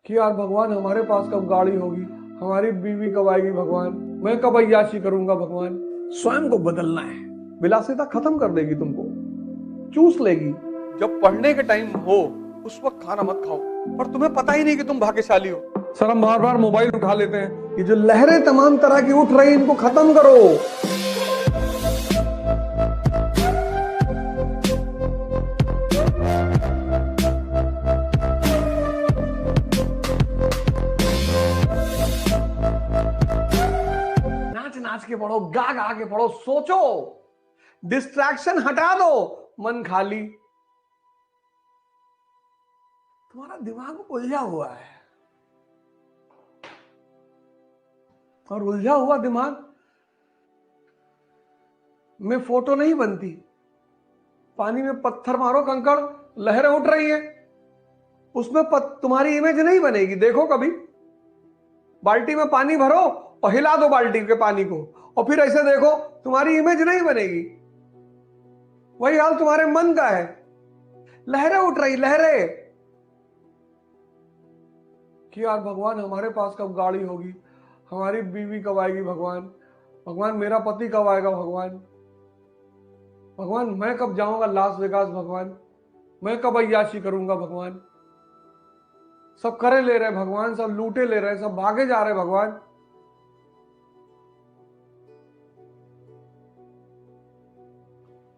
कि यार भगवान हमारे पास कब गाड़ी होगी, हमारी बीवी कब आएगी भगवान, मैं कब अय्याशी करूंगा भगवान। स्वयं को बदलना है। विलासिता खत्म कर देगी तुमको, चूस लेगी। जब पढ़ने के टाइम हो उस वक्त खाना मत खाओ, और तुम्हें पता ही नहीं कि तुम भाग्यशाली हो। सर हम बार बार मोबाइल उठा लेते हैं। ये जो लहरें तमाम तरह की उठ रही इनको खत्म करो। नाच नाच के पढ़ो, गा गा के पढ़ो, सोचो, डिस्ट्रैक्शन हटा दो, मन खाली। तुम्हारा दिमाग उलझा हुआ है, और उलझा हुआ दिमाग में फोटो नहीं बनती। पानी में पत्थर मारो, कंकड़, लहरें उठ रही है, उसमें तुम्हारी इमेज नहीं बनेगी। देखो कभी, बाल्टी में पानी भरो और हिला दो बाल्टी के पानी को, और फिर ऐसे देखो, तुम्हारी इमेज नहीं बनेगी। वही हाल तुम्हारे मन का है। लहरें उठ रही, लहरें कि यार भगवान हमारे पास कब गाड़ी होगी, हमारी बीवी कब आएगी भगवान, भगवान मेरा पति कब आएगा भगवान, भगवान मैं कब जाऊंगा लास वेगास भगवान, मैं कब अय्याशी करूंगा भगवान। सब करे ले रहे भगवान, सब लूटे ले रहे, सब भागे जा रहे भगवान।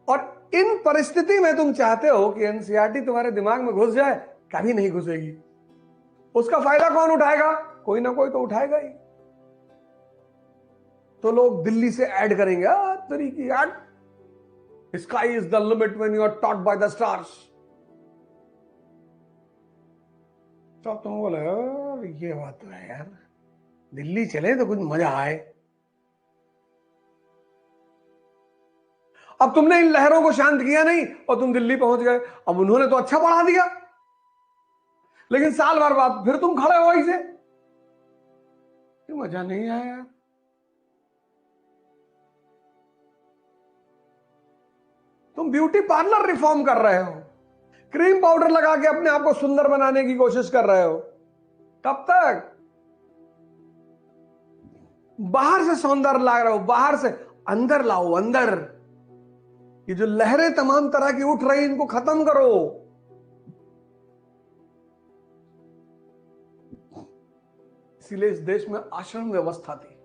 और इन परिस्थिति में तुम चाहते हो कि एनसीईआरटी तुम्हारे दिमाग में घुस जाए, कभी नहीं घुसेगी। उसका फायदा कौन उठाएगा? कोई ना कोई तो उठाएगा ही। तो लोग दिल्ली से ऐड करेंगे, तरीकी add, sky is the limit when you are taught by the stars. तो तुम बोले ये बात तो है यार, दिल्ली चले तो कुछ मजा आए। अब तुमने इन लहरों को शांत किया नहीं और तुम दिल्ली पहुंच गए। अब उन्होंने तो अच्छा पढ़ा दिया, लेकिन साल भर बाद फिर तुम खड़े हो ऐसे, मजा नहीं आया यार। तुम ब्यूटी पार्लर रिफॉर्म कर रहे हो, क्रीम पाउडर लगा के अपने आप को सुंदर बनाने की कोशिश कर रहे हो। कब तक? बाहर से सौंदर्य ला रहे हो, बाहर से अंदर लाओ, अंदर। ये जो लहरें तमाम तरह की उठ रही इनको खत्म करो। इसीलिए इस देश में आश्रम व्यवस्था थी।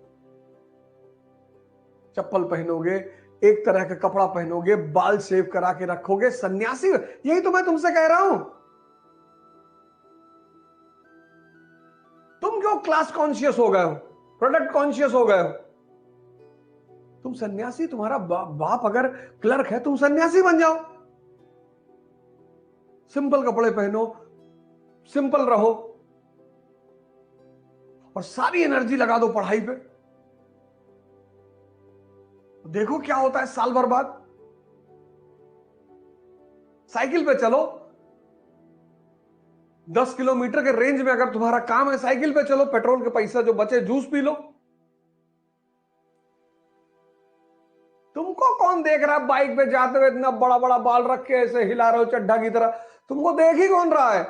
चप्पल पहनोगे, एक तरह का कपड़ा पहनोगे, बाल शेव करा के रखोगे, सन्यासी। यही तो मैं तुमसे कह रहा हूं। तुम क्यों क्लास कॉन्शियस हो गए हो, प्रोडक्ट कॉन्शियस हो गए हो? तुम सन्यासी, तुम्हारा बाप अगर क्लर्क है, तुम सन्यासी बन जाओ। सिंपल कपड़े पहनो, सिंपल रहो, और सारी एनर्जी लगा दो पढ़ाई पे। देखो क्या होता है साल भर बाद। साइकिल पे चलो, 10 किलोमीटर के रेंज में अगर तुम्हारा काम है, साइकिल पे चलो, पेट्रोल के पैसा जो बचे जूस पी लो। तुमको कौन देख रहा है बाइक पे जाते हुए, इतना बड़ा बड़ा बाल रख के ऐसे हिला रहे हो चड्ढा की तरह? तुमको देख ही कौन रहा है?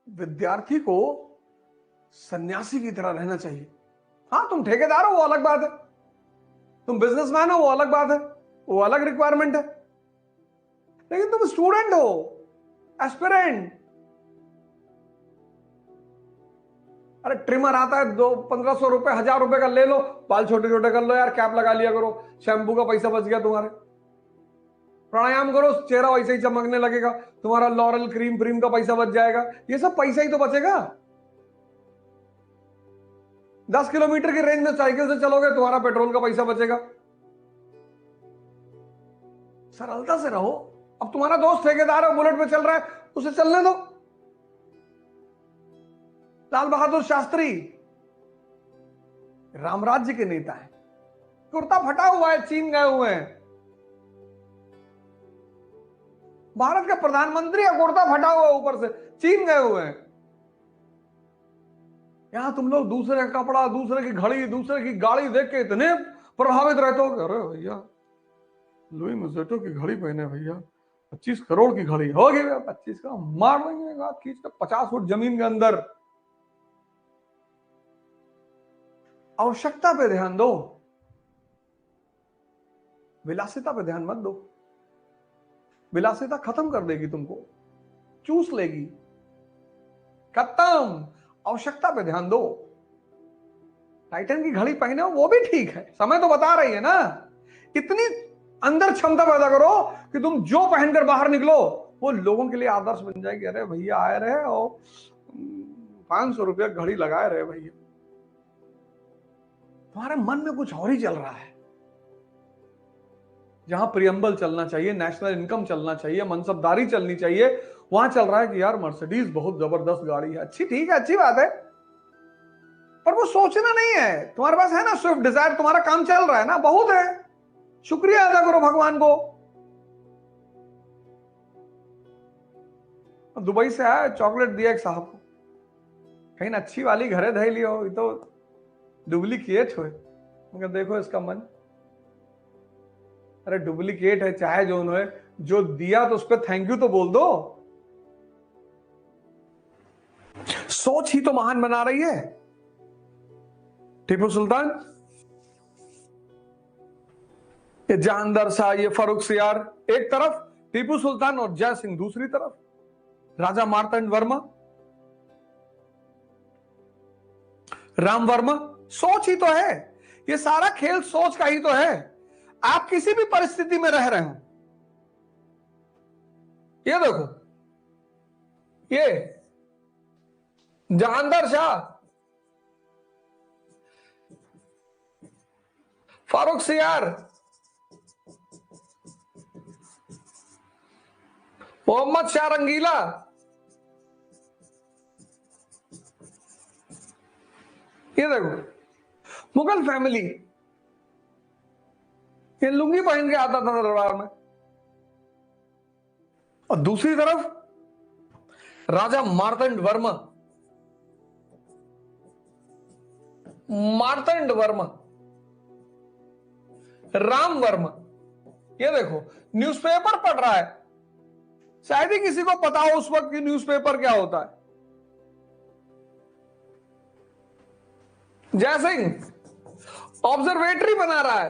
विद्यार्थी को सन्यासी की तरह रहना चाहिए। हाँ, तुम ठेकेदार हो वो अलग बात है, तुम बिजनेसमैन हो वो अलग बात है, वो अलग रिक्वायरमेंट है। लेकिन तुम स्टूडेंट हो, एस्पिरेंट। अरे ट्रिमर आता है 1500 रुपए, 1000 रुपए का ले लो, बाल छोटे छोटे कर लो यार, कैप लगा लिया करो, शैम्पू का पैसा बच गया तुम्हारे। प्राणायाम करो, चेहरा वैसे ही चमकने लगेगा, तुम्हारा लॉरल क्रीम फ्रीम का पैसा बच जाएगा। ये सब पैसा ही तो बचेगा। 10 किलोमीटर की रेंज में साइकिल से चलोगे, तुम्हारा पेट्रोल का पैसा बचेगा। सरलता से रहो। अब तुम्हारा दोस्त ठेकेदार है, बुलेट पे चल रहा है, उसे चलने दो। लाल बहादुर शास्त्री रामराज्य के नेता हैं, कुर्ता फटा हुआ है, चीन गए हुए हैं। भारत का प्रधानमंत्री है, कुर्ता फटा हुआ है ऊपर से, चीन गए हुए हैं। यहां तुम लोग दूसरे का कपड़ा, दूसरे की घड़ी, दूसरे की गाड़ी देख के इतने प्रभावित रहते हो। अरे भैया लुई मजेटो की घड़ी पहने भैया, 25 करोड़ की घड़ी हो गई, 25 का मार देंगे खींच कर 50 फुट जमीन के अंदर। आवश्यकता पे ध्यान दो, विलासिता पे ध्यान मत दो। विलासिता खत्म कर देगी तुमको, चूस लेगी, खत्म। आवश्यकता पे ध्यान दो। टाइटन की घड़ी पहने हो वो भी ठीक है, समय तो बता रही है ना। इतनी अंदर क्षमता पैदा करो कि तुम जो पहनकर बाहर निकलो वो लोगों के लिए आदर्श बन जाएगी। अरे भैया आए रहे और 500 रुपया घड़ी लगाए रहे भैया। तुम्हारे मन में कुछ और ही चल रहा है। जहां प्रियम्बल चलना चाहिए, नेशनल इनकम चलना चाहिए, मनसबदारी चलनी चाहिए, वहां चल रहा है कि यार मर्सिडीज बहुत जबरदस्त गाड़ी है। अच्छी, ठीक है, अच्छी बात है, पर वो सोचना नहीं है। तुम्हारे पास है ना स्विफ्ट डिजायर, तुम्हारा काम चल रहा है ना, बहुत है। शुक्रिया अदा करो भगवान को। दुबई से आया, चॉकलेट दिया एक साहब को, कहीं अच्छी वाली घरे धै लियो, ये तो डुप्लीकेट हो। मगर देखो इसका मन, अरे डुप्लीकेट है चाहे जो उन्होंने जो दिया तो उस पर थैंक यू तो बोल दो। सोच ही तो महान बना रही है। टीपू सुल्तान, ये जानदार शाह, ये फारूक सियार एक तरफ, टीपू सुल्तान और जय सिंह दूसरी तरफ, राजा मार्तंड वर्मा, राम वर्मा। सोच ही तो है, ये सारा खेल सोच का ही तो है। आप किसी भी परिस्थिति में रह रहे हो, ये देखो, ये जहांदार शाह, फारूक सियार, मोहम्मद शाह रंगीला, ये देखो मुगल फैमिली, ये लुंगी पहन के आता था दरबार में। और दूसरी तरफ राजा मार्तंड वर्मा, मार्तंड वर्मा, राम वर्मा। ये देखो न्यूज़पेपर पढ़ रहा है, शायद ही किसी को पता हो उस वक्त की न्यूज़पेपर क्या होता है। जय सिंह ऑब्जर्वेटरी बना रहा है,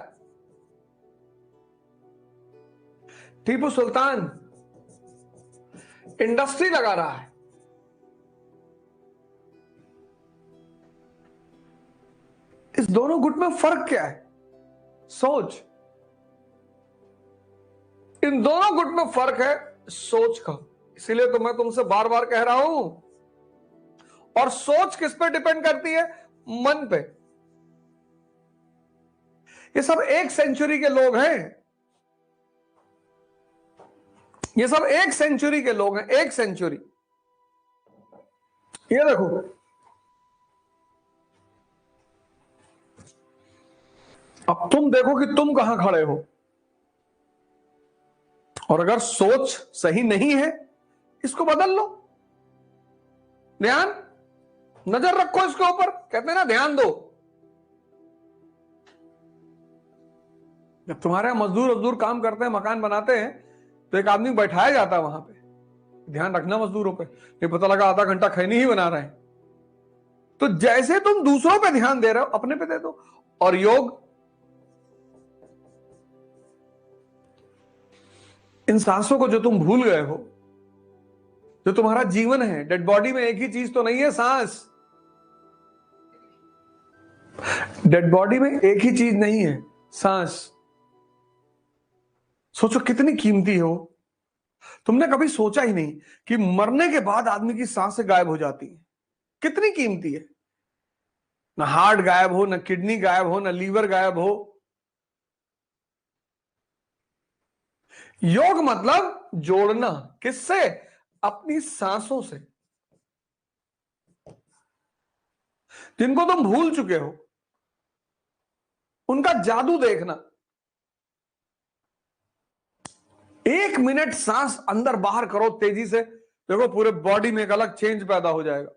टीपू सुल्तान इंडस्ट्री लगा रहा है। इस दोनों गुट में फर्क क्या है? सोच। इन दोनों गुट में फर्क है सोच का। इसीलिए तो मैं तुमसे बार बार कह रहा हूं। और सोच किस पे डिपेंड करती है? मन पे। ये सब 1 सेंचुरी के लोग हैं, ये सब 1 सेंचुरी के लोग हैं, 1 सेंचुरी। ये देखो, अब तुम देखो कि तुम कहां खड़े हो। और अगर सोच सही नहीं है, इसको बदल लो। ध्यान, नजर रखो इसके ऊपर। कहते हैं ना ध्यान दो। जब तुम्हारे यहां मजदूर काम करते हैं, मकान बनाते हैं, तो एक आदमी बैठाया जाता है वहां पे, ध्यान रखना मजदूरों पे। ये पता लगा आधा घंटा खैनी ही बना रहे हैं। तो जैसे तुम दूसरों पे ध्यान दे रहे हो, अपने पे दे दो। और योग, इन सांसों को जो तुम भूल गए हो, जो तुम्हारा जीवन है, डेड बॉडी में एक ही चीज तो नहीं है सांस। डेड बॉडी में एक ही चीज नहीं है, सांस। सोचो कितनी कीमती हो। तुमने कभी सोचा ही नहीं कि मरने के बाद आदमी की सांसें गायब हो जाती है। कितनी कीमती है। ना हार्ट गायब हो, ना किडनी गायब हो, ना लीवर गायब हो। योग मतलब जोड़ना। किससे? अपनी सांसों से। जिनको तुम भूल चुके हो, उनका जादू देखना। 1 मिनट सांस अंदर बाहर करो तेजी से, देखो पूरे बॉडी में एक अलग चेंज पैदा हो जाएगा।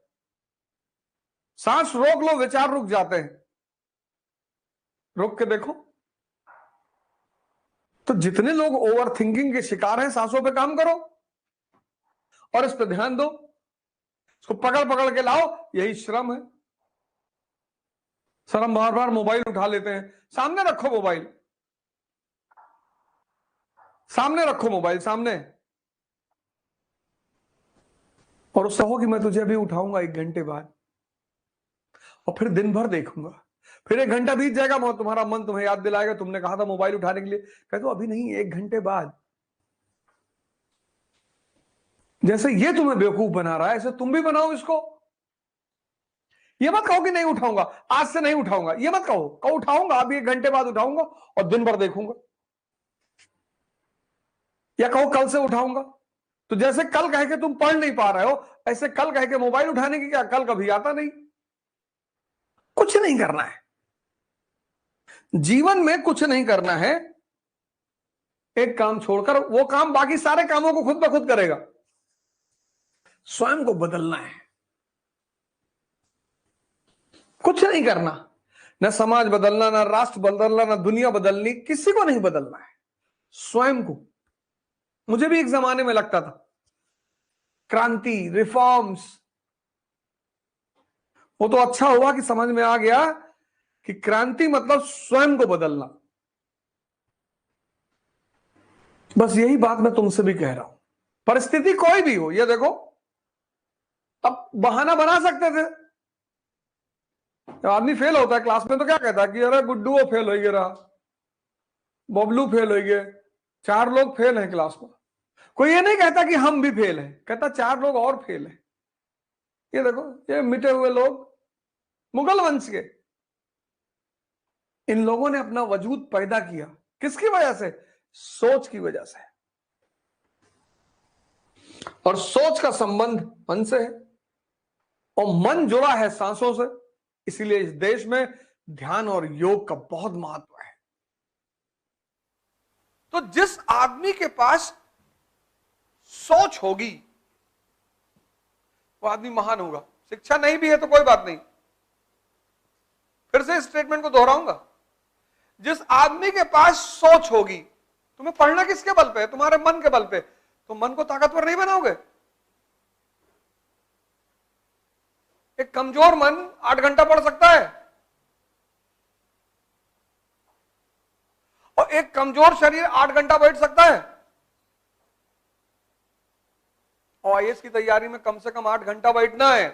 सांस रोक लो, विचार रुक जाते हैं। रोक के देखो, तो जितने लोग ओवर थिंकिंग के शिकार हैं, सांसों पे काम करो और इस पे ध्यान दो, इसको पकड़ पकड़ के लाओ, यही श्रम है। सर हम बार बार मोबाइल उठा लेते हैं, सामने रखो मोबाइल, सामने रखो मोबाइल सामने, और उससे हो कि मैं तुझे अभी उठाऊंगा 1 घंटे बाद, और फिर दिन भर देखूंगा, फिर 1 घंटा बीत जाएगा, तुम्हारा मन तुम्हें याद दिलाएगा तुमने कहा था मोबाइल उठाने के लिए, कह दो अभी नहीं, 1 घंटे बाद। जैसे ये तुम्हें बेवकूफ बना रहा है, ऐसे तुम भी बनाओ इसको। ये मत कहो कि नहीं उठाऊंगा, आज से नहीं उठाऊंगा, ये मत कहो, कहो उठाऊंगा, अभी 1 घंटे बाद उठाऊंगा और दिन भर देखूंगा, या कहो कल से उठाऊंगा। तो जैसे कल कह के तुम पढ़ नहीं पा रहे हो, ऐसे कल कह के मोबाइल उठाने की क्या कल कभी आता नहीं। कुछ नहीं करना है जीवन में, कुछ नहीं करना है, एक काम छोड़कर वो काम बाकी सारे कामों को खुद ब खुद करेगा। स्वयं को बदलना है, कुछ नहीं करना, न समाज बदलना, न राष्ट्र बदलना, न दुनिया बदलनी, किसी को नहीं बदलना है, स्वयं को। मुझे भी एक जमाने में लगता था क्रांति, रिफॉर्म्स, वो तो अच्छा हुआ कि समझ में आ गया कि क्रांति मतलब स्वयं को बदलना। बस यही बात मैं तुमसे भी कह रहा हूं, परिस्थिति कोई भी हो। ये देखो, अब बहाना बना सकते थे, जब आदमी फेल होता है क्लास में तो क्या कहता है कि अरे गुड्डू वो फेल हो गया, बबलू फेल हो गए, 4 लोग फेल हैं क्लास में। कोई ये नहीं कहता कि हम भी फेल हैं, कहता 4 लोग और फेल हैं। ये देखो, ये मिटे हुए लोग, मुगल वंश के, इन लोगों ने अपना वजूद पैदा किया, किसकी वजह से? सोच की वजह से। और सोच का संबंध मन से है, और मन जुड़ा है सांसों से। इसीलिए इस देश में ध्यान और योग का बहुत महत्व है। तो जिस आदमी के पास सोच होगी वो आदमी महान होगा। शिक्षा नहीं भी है तो कोई बात नहीं, फिर से स्टेटमेंट को दोहराऊंगा, जिस आदमी के पास सोच होगी, तुम्हें पढ़ना किसके बल पे है? तुम्हारे मन के बल पे। तो मन को ताकतवर नहीं बनाओगे। एक कमजोर मन 8 घंटा पढ़ सकता है, और एक कमजोर शरीर 8 घंटा बैठ सकता है। और आईएएस की तैयारी में कम से कम 8 घंटा बैठना है।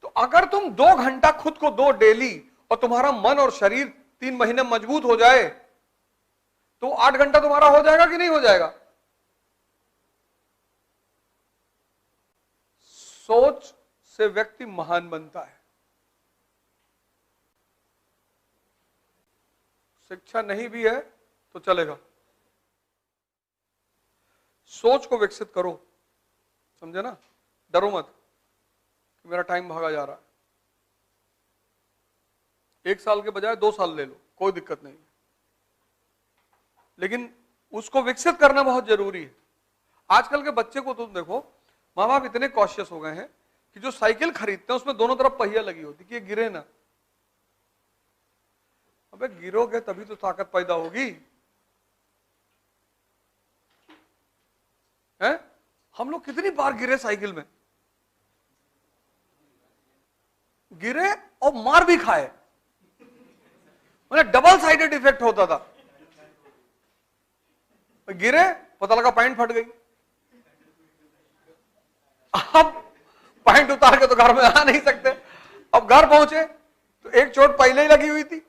तो अगर तुम 2 घंटा खुद को दो डेली, और तुम्हारा मन और शरीर 3 महीने मजबूत हो जाए, तो 8 घंटा तुम्हारा हो जाएगा कि नहीं हो जाएगा? सोच से व्यक्ति महान बनता है। शिक्षा नहीं भी है तो चलेगा, सोच को विकसित करो। समझे ना? डरो मत कि मेरा टाइम भागा जा रहा है। 1 साल के बजाय 2 साल ले लो, कोई दिक्कत नहीं, लेकिन उसको विकसित करना बहुत जरूरी है। आजकल के बच्चे को तुम देखो, माँ बाप इतने कॉशियस हो गए हैं कि जो साइकिल खरीदते हैं उसमें दोनों तरफ पहिया लगी होती कि ये गिरे ना। अबे गिरोगे तभी तो ताकत पैदा होगी, है? हम लोग कितनी बार गिरे साइकिल में, गिरे और मार भी खाए, मतलब डबल साइडेड इफेक्ट होता था। गिरे, पता लगा पैंट फट गई। अब पैंट उतार के तो घर में आ नहीं सकते। अब घर पहुंचे तो एक चोट पहले ही लगी हुई थी,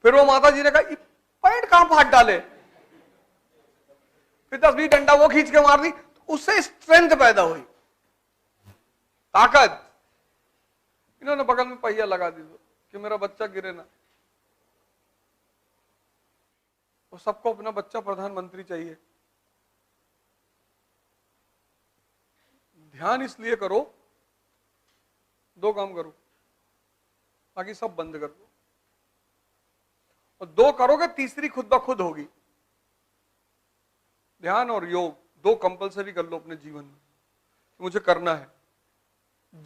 फिर वो माता जी ने कहा पैंट कहां फाड़ डाले, फिर 10-20 डंडा वो खींच के मार दी, तो उससे स्ट्रेंथ पैदा हुई, ताकत। इन्होंने बगल में पहिया लगा दी कि मेरा बच्चा गिरे ना। तो सबको अपना बच्चा प्रधानमंत्री चाहिए। ध्यान इसलिए करो, 2 काम करो, बाकी सब बंद कर दो, और 2 करोगे, तीसरी खुद ब खुद होगी। ध्यान और योग 2 कंपलसरी कर लो अपने जीवन में, मुझे करना है।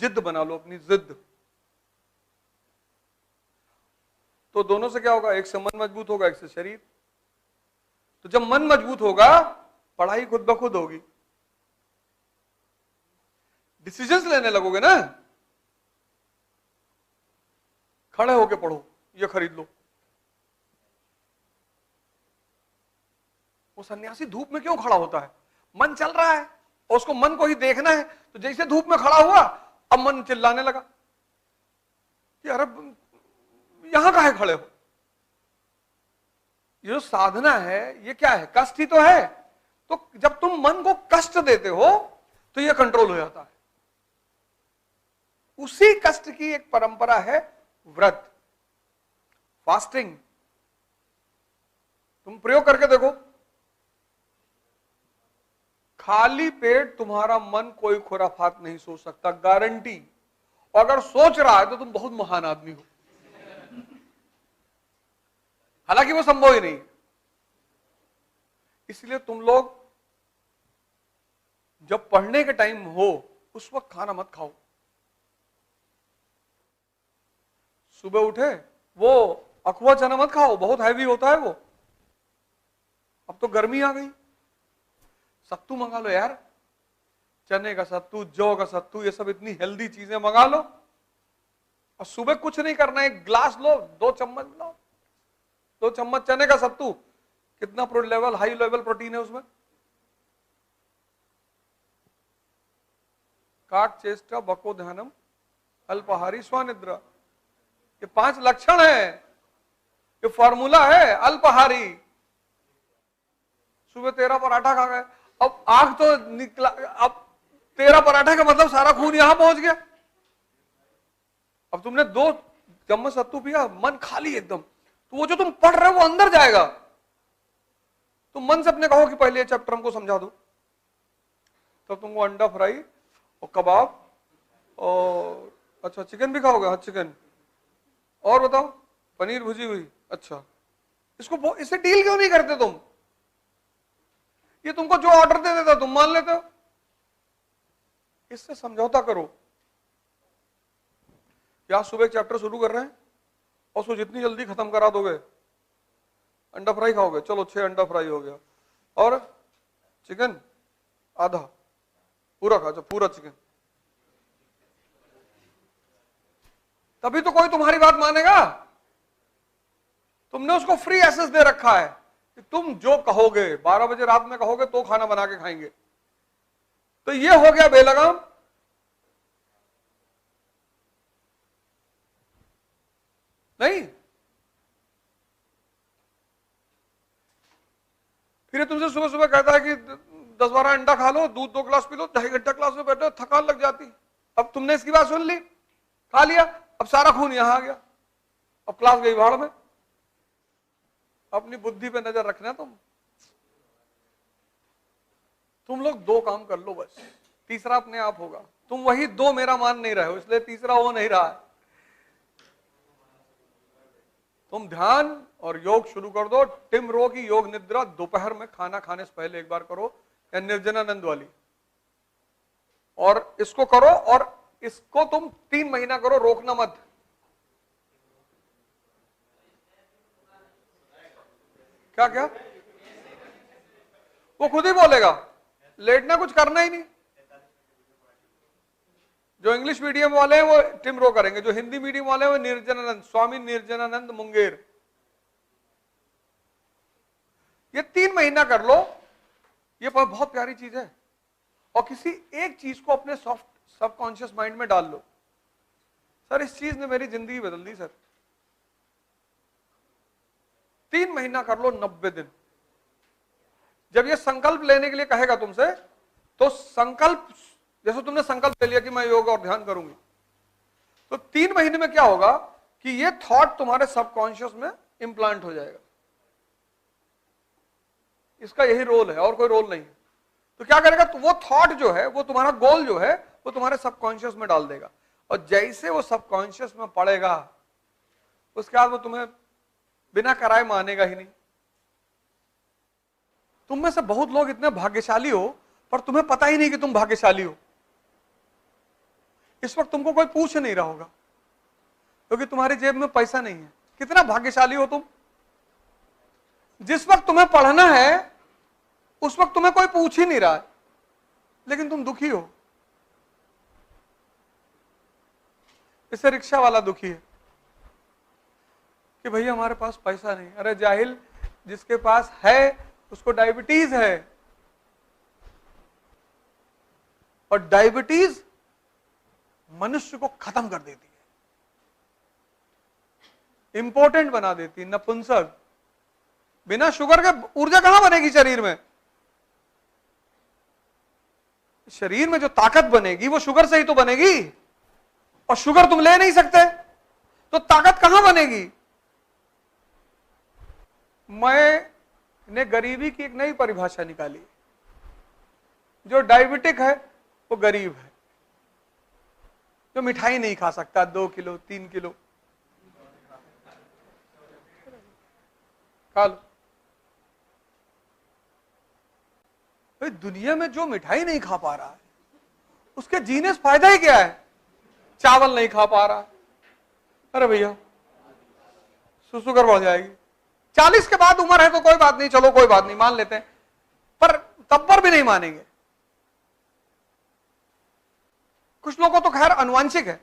जिद बना लो, अपनी जिद। तो दोनों से क्या होगा, एक से मन मजबूत होगा, एक से शरीर। तो जब मन मजबूत होगा, पढ़ाई खुद ब खुद होगी, डिसीजंस लेने लगोगे ना। खड़े होके पढ़ो, ये खरीद लो। वो सन्यासी धूप में क्यों खड़ा होता है? मन चल रहा है और उसको मन को ही देखना है। तो जैसे धूप में खड़ा हुआ, अब मन चिल्लाने लगा कि अरे यहां काहे खड़े हो? ये जो साधना है ये क्या है? कष्ट ही तो है। तो जब तुम मन को कष्ट देते हो तो ये कंट्रोल हो जाता है। उसी कष्ट की एक परंपरा है व्रत, फास्टिंग। तुम प्रयोग करके देखो, खाली पेट तुम्हारा मन कोई खुराफात नहीं सोच सकता, गारंटी। अगर सोच रहा है तो तुम बहुत महान आदमी हो, हालांकि वो संभव ही नहीं। इसलिए तुम लोग जब पढ़ने के टाइम हो उस वक्त खाना मत खाओ। सुबह उठे वो अखवा चना मत खाओ, बहुत हैवी होता है वो। अब तो गर्मी आ गई, सत्तू मंगा लो यार, चने का सत्तू, जौ का सत्तू, ये सब इतनी हेल्दी चीजें मंगा लो। और सुबह कुछ नहीं करना, एक ग्लास लो, 2 चम्मच लो, 2 चम्मच चने का सत्तू, कितना लेवल, हाई लेवल प्रोटीन है उसमें। काक चेष्टा बको ध्यानम अल्पाहारी स्वनिद्रा, ये 5 लक्षण है, ये फॉर्मूला है अल्पाहारी। सुबह 13 पराठा खा गए, अब आग तो निकला, अब 13 पराठा का मतलब सारा खून यहां पहुंच गया। अब तुमने 2 चम्मच सत्तू पिया, मन खाली एकदम, तो वो जो तुम पढ़ रहे हो वो अंदर जाएगा। तुम मन से अपने कहो कि पहले ये चैप्टर हमको समझा दो, तब तो तुमको अंडा फ्राई और कबाब और अच्छा चिकन भी खाओगे? हाँ चिकन, और बताओ पनीर भुजी हुई। अच्छा, इसको इससे डील क्यों नहीं करते तुम? ये तुमको जो ऑर्डर दे देता तुम मान लेते हो, इससे समझौता करो। क्या सुबह एक चैप्टर शुरू कर रहे हैं और उसको जितनी जल्दी खत्म करा दोगे, अंडा फ्राई खाओगे, चलो 6 अंडा फ्राई हो गया, और चिकन आधा, पूरा खा, पूरा चिकन, तभी तो कोई तुम्हारी बात मानेगा। तुमने उसको फ्री एक्सेस दे रखा है कि तुम जो कहोगे, 12 बजे रात में कहोगे तो खाना बना के खाएंगे। तो ये हो गया बेलगाम। नहीं, फिर तुमसे सुबह सुबह कहता है कि 10-12 अंडा खा लो, दूध 2 गिलास पी लो, 2.5 घंटा क्लास में बैठो, थकान लग जाती। अब तुमने इसकी बात सुन ली, खा लिया, अब सारा खून यहां आ गया, अब क्लास गई भाड़ में। अपनी बुद्धि पे नजर रखना। तुम लोग 2 काम कर लो बस, तीसरा अपने आप होगा। तुम वही 2 मेरा मान नहीं रहे हो, इसलिए तीसरा हो नहीं रहा है। तुम ध्यान और योग शुरू कर दो। टिम रो की योग निद्रा दोपहर में खाना खाने से पहले एक बार करो, या निर्जनानंद वाली, और इसको करो, और इसको तुम 3 महीना करो, रोकना मत। क्या क्या? वो खुद ही बोलेगा, लेटना कुछ करना ही नहीं। जो इंग्लिश मीडियम वाले हैं वो टिम रो करेंगे, जो हिंदी मीडियम वाले हैं वो निर्जनानंद, स्वामी निर्जनानंद मुंगेर। ये 3 महीना कर लो, ये बहुत प्यारी चीज है। और किसी एक चीज को अपने सॉफ्ट सबकॉन्शियस माइंड में डाल लो, सर इस चीज ने मेरी जिंदगी बदल दी सर। 3 महीना कर लो, 90 दिन। जब ये संकल्प लेने के लिए कहेगा तुमसे, तो संकल्प, जैसे तुमने संकल्प ले लिया कि मैं योग और ध्यान करूंगी, तो 3 महीने में क्या होगा कि ये थॉट तुम्हारे सबकॉन्शियस में इंप्लांट हो जाएगा। इसका यही रोल है, और कोई रोल नहीं है। तो क्या करेगा, तो वो थॉट जो है, वो तुम्हारा गोल जो है, वो तुम्हारे सबकॉन्शियस में डाल देगा। और जैसे वो सबकॉन्शियस में पड़ेगा, उसके बाद वो तुम्हें बिना कराए मानेगा ही नहीं। तुम में से बहुत लोग इतने भाग्यशाली हो, पर तुम्हें पता ही नहीं कि तुम भाग्यशाली हो। इस वक्त तुमको कोई पूछ नहीं रहा होगा, क्योंकि तुम्हारी जेब में पैसा नहीं है। कितना भाग्यशाली हो तुम। जिस वक्त तुम्हें पढ़ना है उस वक्त तुम्हें कोई पूछ ही नहीं रहा है, लेकिन तुम दुखी हो। इससे रिक्शा वाला दुखी है कि भैया हमारे पास पैसा नहीं। अरे जाहिल, जिसके पास है उसको डायबिटीज है, और डायबिटीज मनुष्य को खत्म कर देती है, इंपॉर्टेंट बना देती है, नपुंसक। बिना शुगर के ऊर्जा कहां बनेगी शरीर में? शरीर में जो ताकत बनेगी वो शुगर से ही तो बनेगी, और शुगर तुम ले नहीं सकते तो ताकत कहां बनेगी? मैंने गरीबी की एक नई परिभाषा निकाली। जो डायबिटिक है वो गरीब है, जो मिठाई नहीं खा सकता 2 किलो 3 किलो खा लो। भाई दुनिया में जो मिठाई नहीं खा पा रहा है उसके जीने से फायदा ही क्या है? चावल नहीं खा पा रहा है, अरे भैया शुगर बढ़ जाएगी। 40 के बाद उम्र है तो कोई बात नहीं, चलो कोई बात नहीं, मान लेते हैं, पर तब पर भी नहीं मानेंगे। कुछ लोगों को तो खैर अनुवांशिक है,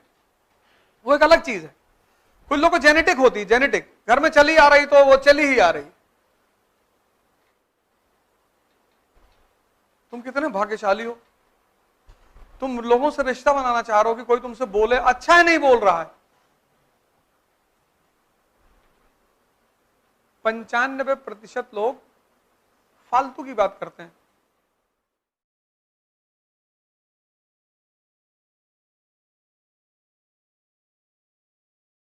वो एक अलग चीज है। कुछ लोगों को जेनेटिक होती है, जेनेटिक घर में चली आ रही तो वो चली ही आ रही। तुम कितने भाग्यशाली हो, तुम लोगों से रिश्ता बनाना चाह रहे हो कि कोई तुमसे बोले अच्छा है, नहीं बोल रहा है। 95% लोग फालतू की बात करते हैं।